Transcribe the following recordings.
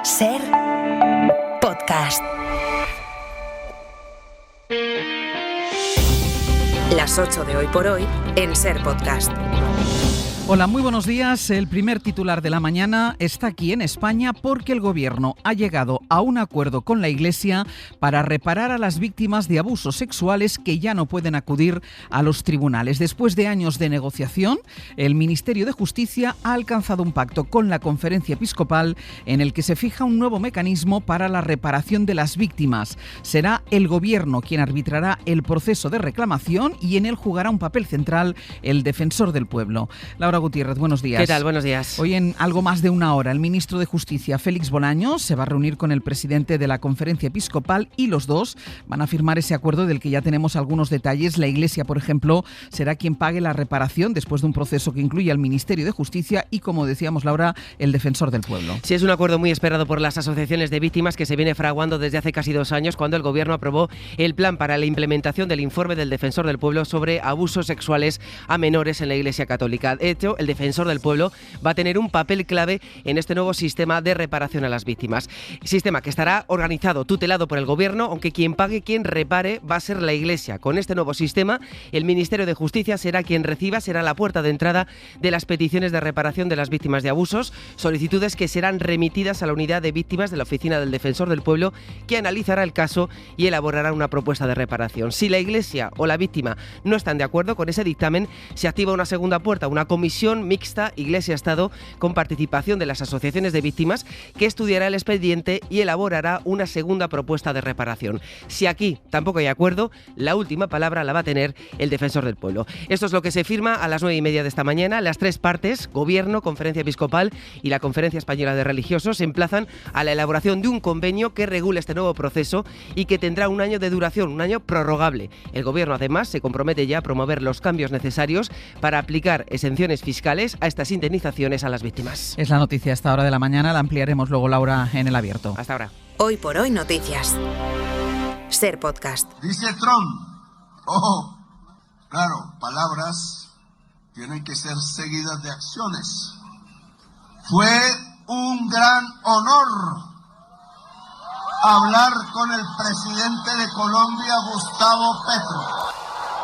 Ser Podcast. Las 8 de Hoy por Hoy en Ser Podcast. Hola, muy buenos días. El primer titular de la mañana está aquí en España porque el Gobierno ha llegado a un acuerdo con la Iglesia para reparar a las víctimas de abusos sexuales que ya no pueden acudir a los tribunales. Después de años de negociación, el Ministerio de Justicia ha alcanzado un pacto con la Conferencia Episcopal en el que se fija un nuevo mecanismo para la reparación de las víctimas. Será el Gobierno quien arbitrará el proceso de reclamación y en él jugará un papel central el Defensor del Pueblo. Laura Gutiérrez, buenos días. ¿Qué tal? Buenos días. Hoy en algo más de una hora, el ministro de Justicia, Félix Bolaños, se va a reunir con el presidente de la Conferencia Episcopal y los dos van a firmar ese acuerdo del que ya tenemos algunos detalles. La Iglesia, por ejemplo, será quien pague la reparación después de un proceso que incluye al Ministerio de Justicia y, como decíamos, Laura, el Defensor del Pueblo. Sí, es un acuerdo muy esperado por las asociaciones de víctimas que se viene fraguando desde hace casi 2 años, cuando el Gobierno aprobó el plan para la implementación del informe del Defensor del Pueblo sobre abusos sexuales a menores en la Iglesia Católica. De hecho, el Defensor del Pueblo va a tener un papel clave en este nuevo sistema de reparación a las víctimas. Sistema que estará organizado, tutelado por el Gobierno, aunque quien pague, quien repare, va a ser la Iglesia. Con este nuevo sistema, el Ministerio de Justicia será quien reciba, será la puerta de entrada de las peticiones de reparación de las víctimas de abusos, solicitudes que serán remitidas a la unidad de víctimas de la Oficina del Defensor del Pueblo, que analizará el caso y elaborará una propuesta de reparación. Si la Iglesia o la víctima no están de acuerdo con ese dictamen, se activa una segunda puerta, una comisión mixta Iglesia-Estado con participación de las asociaciones de víctimas, que estudiará el expediente y elaborará una segunda propuesta de reparación. Si aquí tampoco hay acuerdo, la última palabra la va a tener el Defensor del Pueblo. Esto es lo que se firma a las 9:30 de esta mañana. Las tres partes, Gobierno, Conferencia Episcopal y la Conferencia Española de Religiosos, se emplazan a la elaboración de un convenio que regule este nuevo proceso y que tendrá un año de duración, un año prorrogable. El Gobierno, además, se compromete ya a promover los cambios necesarios para aplicar exenciones fiscales a estas indemnizaciones a las víctimas. Es la noticia a esta hora de la mañana, la ampliaremos luego, Laura, en el abierto. Hasta ahora. Hoy por Hoy Noticias. Ser Podcast. Dice Trump, ojo, claro, palabras tienen que ser seguidas de acciones. Fue un gran honor hablar con el presidente de Colombia, Gustavo Petro.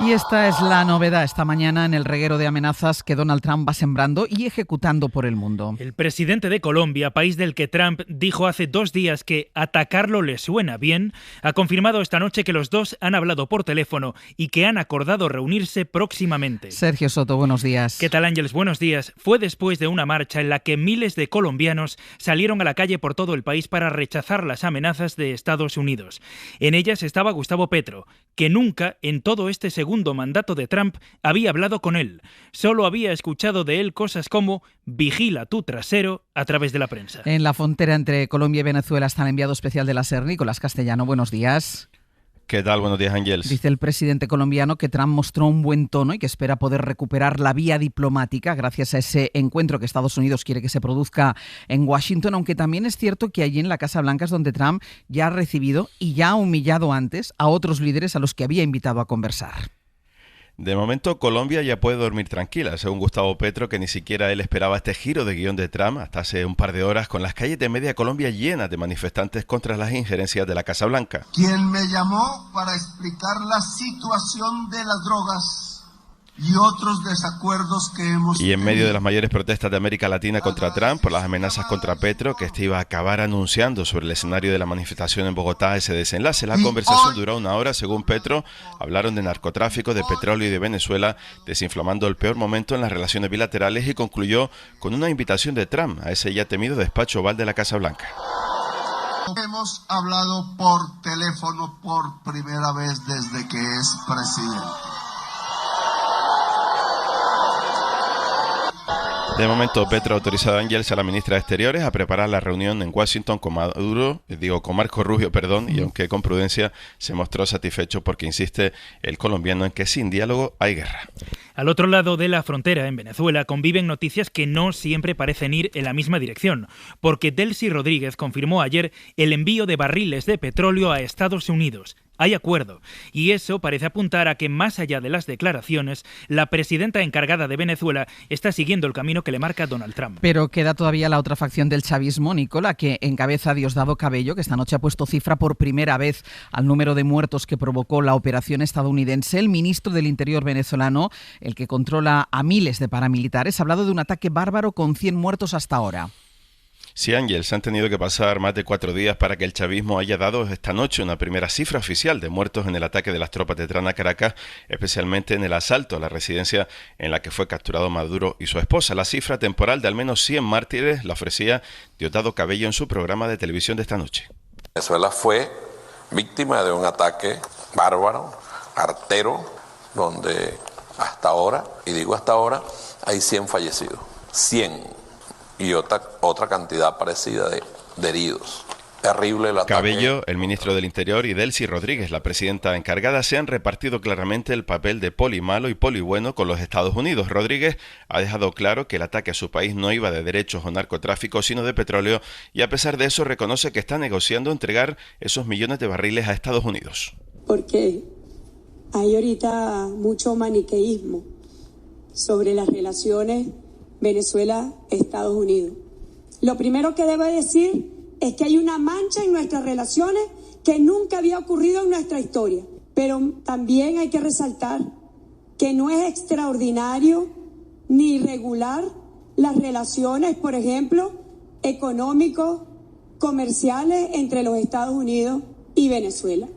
Y esta es la novedad esta mañana en el reguero de amenazas que Donald Trump va sembrando y ejecutando por el mundo. El presidente de Colombia, país del que Trump dijo hace 2 días que atacarlo le suena bien, ha confirmado esta noche que los dos han hablado por teléfono y que han acordado reunirse próximamente. Sergio Soto, buenos días. ¿Qué tal, Ángeles? Buenos días. Fue después de una marcha en la que miles de colombianos salieron a la calle por todo el país para rechazar las amenazas de Estados Unidos. En ellas estaba Gustavo Petro, que nunca en todo este segundo mandato de Trump había hablado con él. Solo había escuchado de él cosas como vigila tu trasero a través de la prensa. En la frontera entre Colombia y Venezuela está el enviado especial de la SER, Nicolás Castellano. Buenos días. ¿Qué tal? Buenos días, Ángeles. Dice el presidente colombiano que Trump mostró un buen tono y que espera poder recuperar la vía diplomática gracias a ese encuentro que Estados Unidos quiere que se produzca en Washington, aunque también es cierto que allí en la Casa Blanca es donde Trump ya ha recibido y ya ha humillado antes a otros líderes a los que había invitado a conversar. De momento, Colombia ya puede dormir tranquila, según Gustavo Petro, que ni siquiera él esperaba este giro de guión de Trump hasta hace un par de horas, con las calles de media Colombia llenas de manifestantes contra las injerencias de la Casa Blanca. Quien me llamó para explicar la situación de las drogas y otros desacuerdos que hemos tenido. Y en medio de las mayores protestas de América Latina contra Trump por las amenazas contra Petro, que este iba a acabar anunciando sobre el escenario de la manifestación en Bogotá ese desenlace. La conversación duró 1 hora, según Petro. Hablaron de narcotráfico, de petróleo y de Venezuela, desinflamando el peor momento en las relaciones bilaterales, y concluyó con una invitación de Trump a ese ya temido despacho oval de la Casa Blanca. Hemos hablado por teléfono por primera vez desde que es presidente. De momento, Petro ha autorizado a Ángeles, a la ministra de Exteriores, a preparar la reunión en Washington con Marco Rubio, y aunque con prudencia, se mostró satisfecho porque insiste el colombiano en que sin diálogo hay guerra. Al otro lado de la frontera, en Venezuela, conviven noticias que no siempre parecen ir en la misma dirección, porque Delcy Rodríguez confirmó ayer el envío de barriles de petróleo a Estados Unidos. hay acuerdo, y eso parece apuntar a que, más allá de las declaraciones, la presidenta encargada de Venezuela está siguiendo el camino que le marca Donald Trump. Pero queda todavía la otra facción del chavismo, Nicola, que encabeza Diosdado Cabello, que esta noche ha puesto cifra por primera vez al número de muertos que provocó la operación estadounidense. El ministro del Interior venezolano, el que controla a miles de paramilitares, ha hablado de un ataque bárbaro con 100 muertos hasta ahora. Sí, Ángels, han tenido que pasar más de 4 días para que el chavismo haya dado esta noche una primera cifra oficial de muertos en el ataque de las tropas de Trana a Caracas, especialmente en el asalto a la residencia en la que fue capturado Maduro y su esposa. La cifra temporal de al menos 100 mártires la ofrecía Diosdado Cabello en su programa de televisión de esta noche. Venezuela fue víctima de un ataque bárbaro, artero, donde hasta ahora, y digo hasta ahora, hay 100 fallecidos. 100. Y otra cantidad parecida de heridos. Terrible el ataque. Cabello, el ministro del Interior, y Delcy Rodríguez, la presidenta encargada, se han repartido claramente el papel de poli malo y poli bueno con los Estados Unidos. Rodríguez ha dejado claro que el ataque a su país no iba de derechos o narcotráfico, sino de petróleo, y a pesar de eso reconoce que está negociando entregar esos millones de barriles a Estados Unidos. Porque hay ahorita mucho maniqueísmo sobre las relaciones Venezuela-Estados Unidos. Lo primero que debo decir es que hay una mancha en nuestras relaciones que nunca había ocurrido en nuestra historia. Pero también hay que resaltar que no es extraordinario ni irregular las relaciones, por ejemplo, económicos, comerciales entre los Estados Unidos y Venezuela.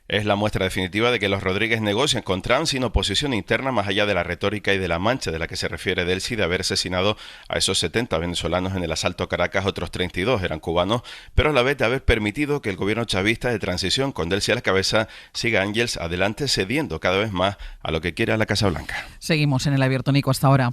Es la muestra definitiva de que los Rodríguez negocian con Trump sin oposición interna, más allá de la retórica y de la mancha de la que se refiere Delcy de haber asesinado a esos 70 venezolanos en el asalto a Caracas. Otros 32 eran cubanos, pero a la vez de haber permitido que el gobierno chavista de transición, con Delcy a la cabeza, siga Ángels adelante, cediendo cada vez más a lo que quiere la Casa Blanca. Seguimos en el Abierto, Nico, hasta ahora.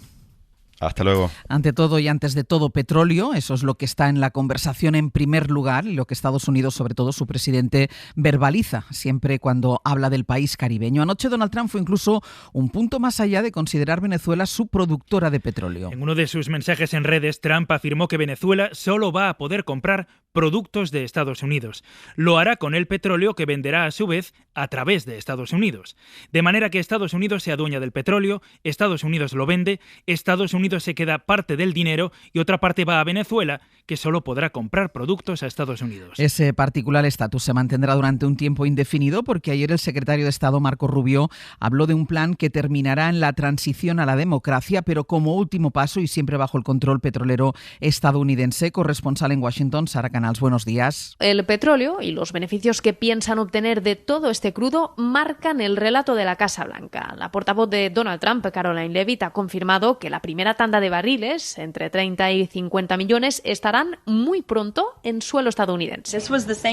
Hasta luego. Ante todo y antes de todo, petróleo, eso es lo que está en la conversación en primer lugar y lo que Estados Unidos, sobre todo su presidente, verbaliza siempre cuando habla del país caribeño. Anoche Donald Trump fue incluso un punto más allá de considerar Venezuela su productora de petróleo. En uno de sus mensajes en redes, Trump afirmó que Venezuela solo va a poder comprar productos de Estados Unidos. Lo hará con el petróleo que venderá a su vez a través de Estados Unidos. De manera que Estados Unidos se adueña del petróleo, Estados Unidos lo vende, Estados Unidos se queda parte del dinero y otra parte va a Venezuela, que solo podrá comprar productos a Estados Unidos. Ese particular estatus se mantendrá durante un tiempo indefinido porque ayer el secretario de Estado, Marco Rubio, habló de un plan que terminará en la transición a la democracia, pero como último paso y siempre bajo el control petrolero estadounidense. Corresponsal en Washington, Sara Canals, buenos días. El petróleo y los beneficios que piensan obtener de todo este crudo marcan el relato de la Casa Blanca. La portavoz de Donald Trump, Caroline Leavitt, ha confirmado que la primera tanda de barriles, entre 30 y 50 millones, estarán muy pronto en suelo estadounidense. Explica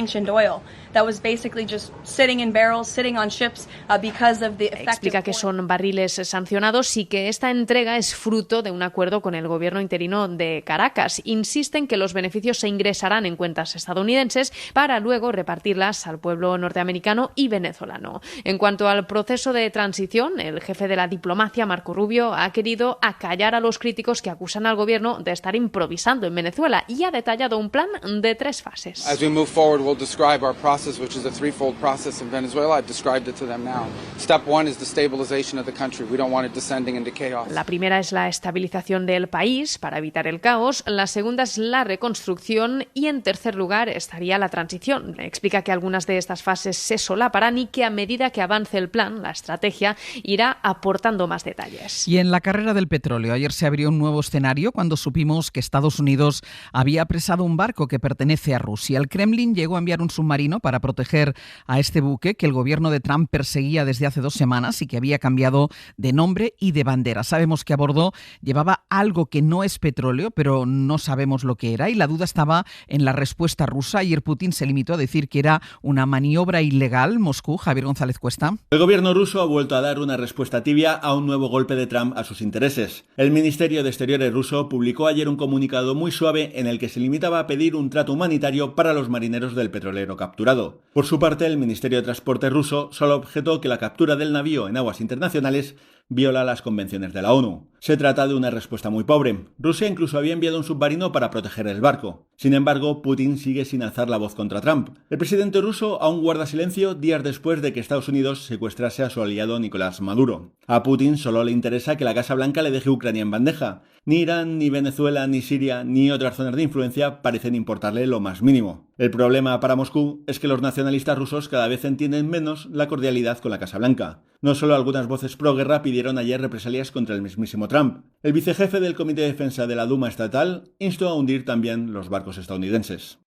que son barriles sancionados y que esta entrega es fruto de un acuerdo con el gobierno interino de Caracas. Insisten que los beneficios se ingresarán en cuentas estadounidenses para luego repartirlas al pueblo norteamericano y venezolano. En cuanto al proceso de transición, el jefe de la diplomacia, Marco Rubio, ha querido acallar a los críticos que acusan al gobierno de estar improvisando en Venezuela y ha detallado un plan de 3 fases. As we move forward, we'll describe our process, which is a threefold process in Venezuela. I've described it to them now. Step 1 is the stabilization of the country. We don't want it descending into chaos. La primera es la estabilización del país para evitar el caos, la segunda es la reconstrucción y en tercer lugar estaría la transición. Explica que algunas de estas fases se solaparán y que a medida que avance el plan, la estrategia irá aportando más detalles. Y en la carrera del petróleo, ayer se abrió un nuevo escenario cuando supimos que Estados Unidos había apresado un barco que pertenece a Rusia. El Kremlin llegó a enviar un submarino para proteger a este buque que el gobierno de Trump perseguía desde hace 2 semanas y que había cambiado de nombre y de bandera. Sabemos que a bordo llevaba algo que no es petróleo, pero no sabemos lo que era y la duda estaba en la respuesta rusa. Ayer Putin se limitó a decir que era una maniobra ilegal. Moscú, Javier González Cuesta. El gobierno ruso ha vuelto a dar una respuesta tibia a un nuevo golpe de Trump a sus intereses. El Ministerio de Exteriores ruso publicó ayer un comunicado muy suave en el que se limitaba a pedir un trato humanitario para los marineros del petrolero capturado. Por su parte, el Ministerio de Transporte ruso solo objetó que la captura del navío en aguas internacionales viola las convenciones de la ONU. Se trata de una respuesta muy pobre. Rusia incluso había enviado un submarino para proteger el barco. Sin embargo, Putin sigue sin alzar la voz contra Trump. El presidente ruso aún guarda silencio días después de que Estados Unidos secuestrase a su aliado Nicolás Maduro. A Putin solo le interesa que la Casa Blanca le deje Ucrania en bandeja. Ni Irán, ni Venezuela, ni Siria, ni otras zonas de influencia parecen importarle lo más mínimo. El problema para Moscú es que los nacionalistas rusos cada vez entienden menos la cordialidad con la Casa Blanca. No solo algunas voces pro-guerra pidieron ayer represalias contra el mismísimo Trump. El vicejefe del Comité de Defensa de la Duma Estatal instó a hundir también los barcos estadounidenses.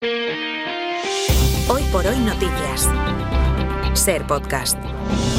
Hoy por hoy noticias. Ser podcast.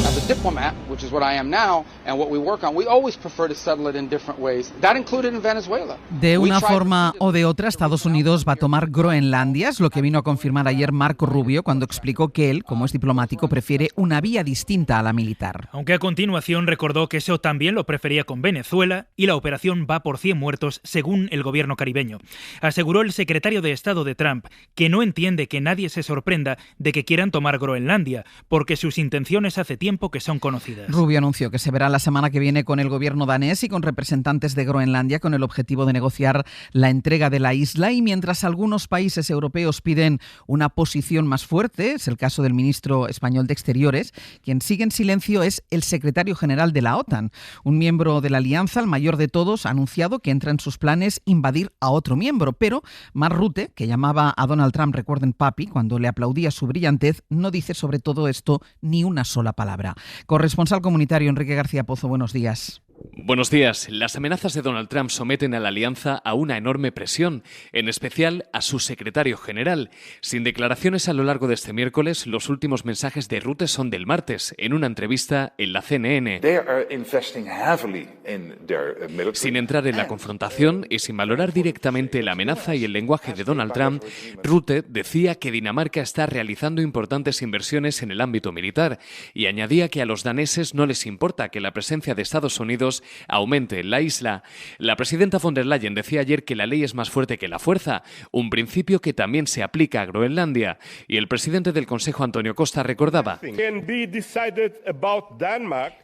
As a diplomat, which is what I am now, and what we work on, we always prefer to settle it in different ways. That included in Venezuela. De una forma o de otra, Estados Unidos va a tomar Groenlandia, es lo que vino a confirmar ayer Marco Rubio cuando explicó que él, como es diplomático, prefiere una vía distinta a la militar. Aunque a continuación recordó que eso también lo prefería con Venezuela y la operación va por 100 muertos según el gobierno caribeño. Aseguró el secretario de Estado de Trump que no entiende que nadie se sorprenda de que quieran tomar Groenlandia, porque sus intenciones hace tiempo que son conocidas. Rubio anunció que se verá la semana que viene con el gobierno danés y con representantes de Groenlandia con el objetivo de negociar la entrega de la isla, y mientras algunos países europeos piden una posición más fuerte, es el caso del ministro español de Exteriores, quien sigue en silencio es el secretario general de la OTAN. Un miembro de la alianza, el mayor de todos, ha anunciado que entra en sus planes invadir a otro miembro, pero Mark Rutte, que llamaba a Donald Trump, recuerden, papi, cuando le aplaudía su brillantez, no dice sobre todo esto ni una sola palabra. Corresponsal comunitario Enrique García Pozo, buenos días. Buenos días. Las amenazas de Donald Trump someten a la alianza a una enorme presión, en especial a su secretario general. Sin declaraciones a lo largo de este miércoles, los últimos mensajes de Rutte son del martes, en una entrevista en la CNN. Sin entrar en la confrontación y sin valorar directamente la amenaza y el lenguaje de Donald Trump, Rutte decía que Dinamarca está realizando importantes inversiones en el ámbito militar y añadía que a los daneses no les importa que la presencia de Estados Unidos aumente en la isla. La presidenta von der Leyen decía ayer que la ley es más fuerte que la fuerza, un principio que también se aplica a Groenlandia. Y el presidente del Consejo, Antonio Costa, recordaba: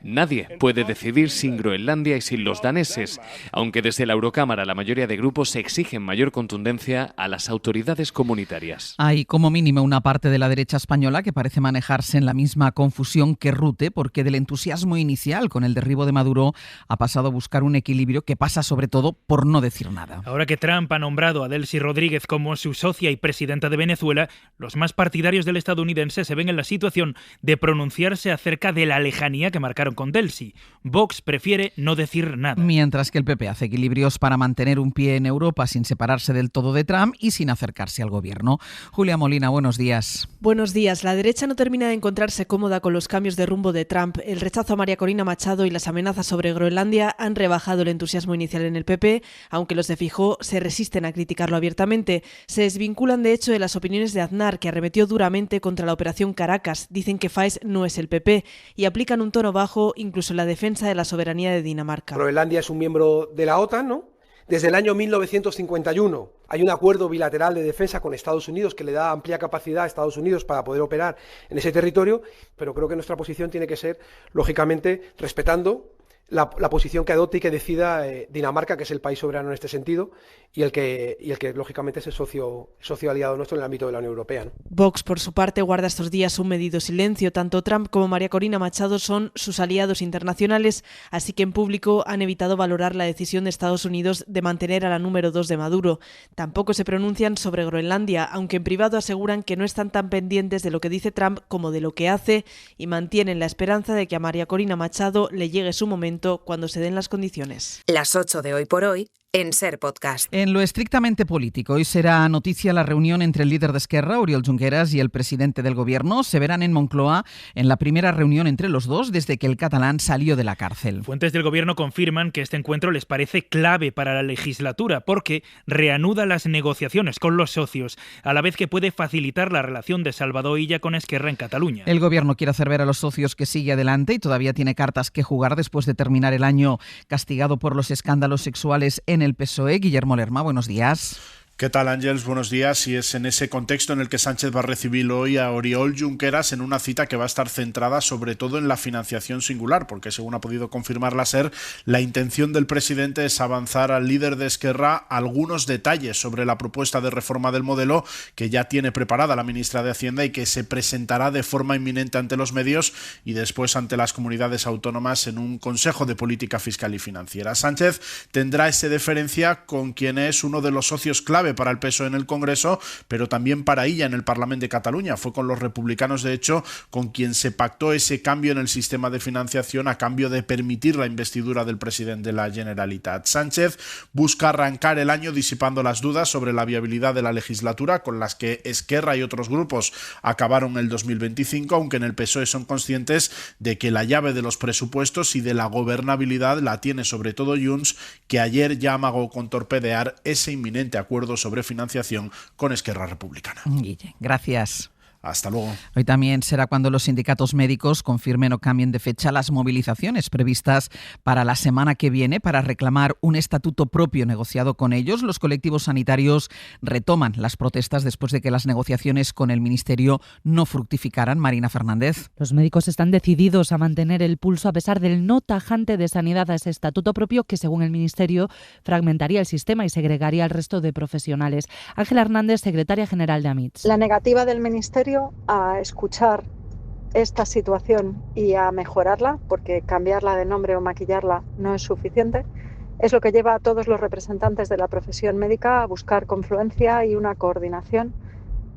nadie puede decidir sin Groenlandia y sin los daneses, aunque desde la Eurocámara la mayoría de grupos exigen mayor contundencia a las autoridades comunitarias. Hay como mínimo una parte de la derecha española que parece manejarse en la misma confusión que Rutte, porque del entusiasmo inicial con el derribo de Maduro ha pasado a buscar un equilibrio que pasa sobre todo por no decir nada. Ahora que Trump ha nombrado a Delcy Rodríguez como su socia y presidenta de Venezuela, los más partidarios del estadounidense se ven en la situación de pronunciarse acerca de la lejanía que marcaron con Delcy. Vox prefiere no decir nada. Mientras que el PP hace equilibrios para mantener un pie en Europa sin separarse del todo de Trump y sin acercarse al gobierno. Julia Molina, buenos días. Buenos días. La derecha no termina de encontrarse cómoda con los cambios de rumbo de Trump. El rechazo a María Corina Machado y las amenazas sobre Groenlandia han rebajado el entusiasmo inicial en el PP, aunque los de Feijóo se resisten a criticarlo abiertamente. Se desvinculan de hecho de las opiniones de Aznar, que arremetió duramente contra la operación Caracas. Dicen que Faiz no es el PP y aplican un tono bajo incluso en la defensa de la soberanía de Dinamarca. Groenlandia es un miembro de la OTAN, ¿no? Desde el año 1951 hay un acuerdo bilateral de defensa con Estados Unidos que le da amplia capacidad a Estados Unidos para poder operar en ese territorio, pero creo que nuestra posición tiene que ser, lógicamente, respetando la posición que adopte y que decida Dinamarca, que es el país soberano en este sentido, y el que lógicamente es el socio aliado nuestro en el ámbito de la Unión Europea, ¿no? Vox, por su parte, guarda estos días un medido silencio. Tanto Trump como María Corina Machado son sus aliados internacionales, así que en público han evitado valorar la decisión de Estados Unidos de mantener a la número 2 de Maduro. Tampoco se pronuncian sobre Groenlandia, aunque en privado aseguran que no están tan pendientes de lo que dice Trump como de lo que hace, y mantienen la esperanza de que a María Corina Machado le llegue su momento cuando se den las condiciones. Las 8 de Hoy por Hoy en Ser Podcast. En lo estrictamente político, hoy será noticia la reunión entre el líder de Esquerra, Oriol Junqueras, y el presidente del gobierno. Se verán en Moncloa en la primera reunión entre los dos desde que el catalán salió de la cárcel. Fuentes del gobierno confirman que este encuentro les parece clave para la legislatura porque reanuda las negociaciones con los socios, a la vez que puede facilitar la relación de Salvador Illa con Esquerra en Cataluña. El gobierno quiere hacer ver a los socios que sigue adelante y todavía tiene cartas que jugar después de terminar el año castigado por los escándalos sexuales en el PSOE. Guillermo Lerma, buenos días. ¿Qué tal, Ángels? Buenos días. Y es en ese contexto en el que Sánchez va a recibir hoy a Oriol Junqueras en una cita que va a estar centrada sobre todo en la financiación singular, porque según ha podido confirmar la SER, la intención del presidente es avanzar al líder de Esquerra algunos detalles sobre la propuesta de reforma del modelo que ya tiene preparada la ministra de Hacienda y que se presentará de forma inminente ante los medios y después ante las comunidades autónomas en un Consejo de Política Fiscal y Financiera. Sánchez tendrá esa deferencia con quien es uno de los socios clave para el PSOE en el Congreso, pero también para ella en el Parlamento de Cataluña. Fue con los republicanos, de hecho, con quien se pactó ese cambio en el sistema de financiación a cambio de permitir la investidura del presidente de la Generalitat. Sánchez busca arrancar el año disipando las dudas sobre la viabilidad de la legislatura, con las que Esquerra y otros grupos acabaron el 2025, aunque en el PSOE son conscientes de que la llave de los presupuestos y de la gobernabilidad la tiene sobre todo Junts, que ayer ya amagó con torpedear ese inminente acuerdo sobre financiación con Esquerra Republicana. Guille, gracias. Hasta luego. Hoy también será cuando los sindicatos médicos confirmen o cambien de fecha las movilizaciones previstas para la semana que viene para reclamar un estatuto propio negociado con ellos. Los colectivos sanitarios retoman las protestas después de que las negociaciones con el Ministerio no fructificaran. Marina Fernández. Los médicos están decididos a mantener el pulso a pesar del no tajante de Sanidad a ese estatuto propio que, según el Ministerio, fragmentaría el sistema y segregaría al resto de profesionales. Ángela Hernández, secretaria general de AMITS. La negativa del Ministerio a escuchar esta situación y a mejorarla, porque cambiarla de nombre o maquillarla no es suficiente, es lo que lleva a todos los representantes de la profesión médica a buscar confluencia y una coordinación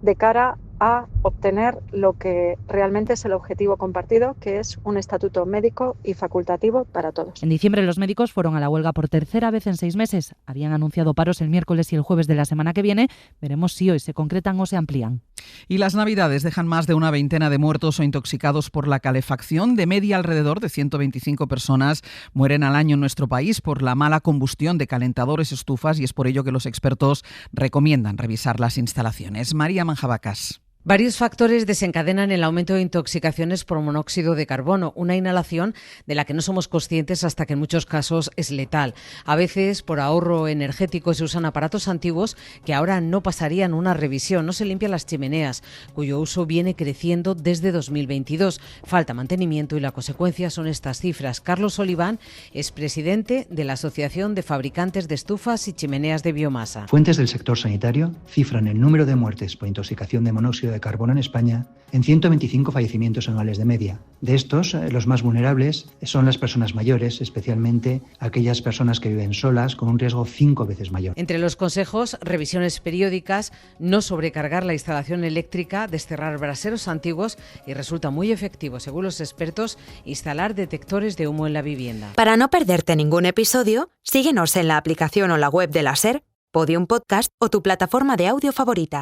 de cara a obtener lo que realmente es el objetivo compartido, que es un estatuto médico y facultativo para todos. En diciembre los médicos fueron a la huelga por tercera vez en 6 meses. Habían anunciado paros el miércoles y el jueves de la semana que viene. Veremos si hoy se concretan o se amplían. Y las Navidades dejan más de una veintena de muertos o intoxicados por la calefacción. De media, alrededor de 125 personas mueren al año en nuestro país por la mala combustión de calentadores, estufas, y es por ello que los expertos recomiendan revisar las instalaciones. María Manjabacas. Varios factores desencadenan el aumento de intoxicaciones por monóxido de carbono, una inhalación de la que no somos conscientes hasta que en muchos casos es letal. A veces, por ahorro energético, se usan aparatos antiguos que ahora no pasarían una revisión. No se limpian las chimeneas, cuyo uso viene creciendo desde 2022. Falta mantenimiento y la consecuencia son estas cifras. Carlos Oliván es presidente de la Asociación de Fabricantes de Estufas y Chimeneas de Biomasa. Fuentes del sector sanitario cifran el número de muertes por intoxicación de monóxido de carbono en España en 125 fallecimientos anuales de media. De estos, los más vulnerables son las personas mayores, especialmente aquellas personas que viven solas, con un riesgo 5 veces mayor. Entre los consejos, revisiones periódicas, no sobrecargar la instalación eléctrica, desterrar braseros antiguos y resulta muy efectivo, según los expertos, instalar detectores de humo en la vivienda. Para no perderte ningún episodio, síguenos en la aplicación o la web de la SER, Podium Podcast o tu plataforma de audio favorita.